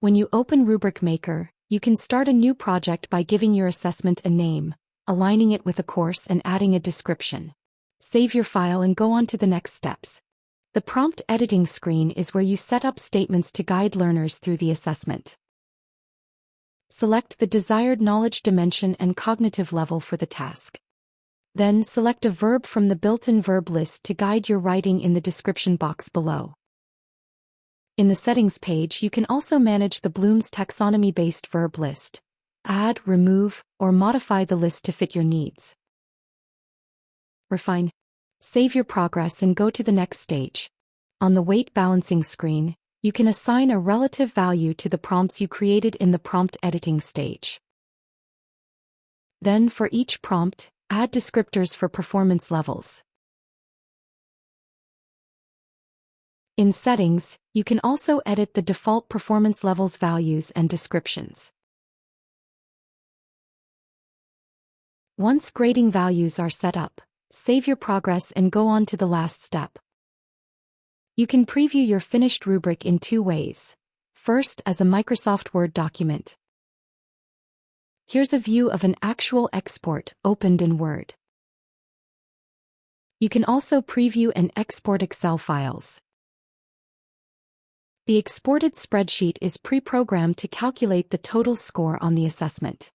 When you open Rubric Maker, you can start a new project by giving your assessment a name, aligning it with a course and adding a description. Save your file and go on to the next steps. The prompt editing screen is where you set up statements to guide learners through the assessment. Select the desired knowledge dimension and cognitive level for the task. Then select a verb from the built-in verb list to guide your writing in the description box below. In the settings page, you can also manage the Bloom's taxonomy-based verb list. Add, remove, or modify the list to fit your needs. Refine. Save your progress and go to the next stage. On the weight balancing screen, you can assign a relative value to the prompts you created in the prompt editing stage. Then for each prompt, add descriptors for performance levels. In settings, you can also edit the default performance levels values and descriptions. Once grading values are set up, save your progress and go on to the last step. You can preview your finished rubric in two ways. First, as a Microsoft Word document. Here's a view of an actual export opened in Word. You can also preview and export Excel files. The exported spreadsheet is pre-programmed to calculate the total score on the assessment.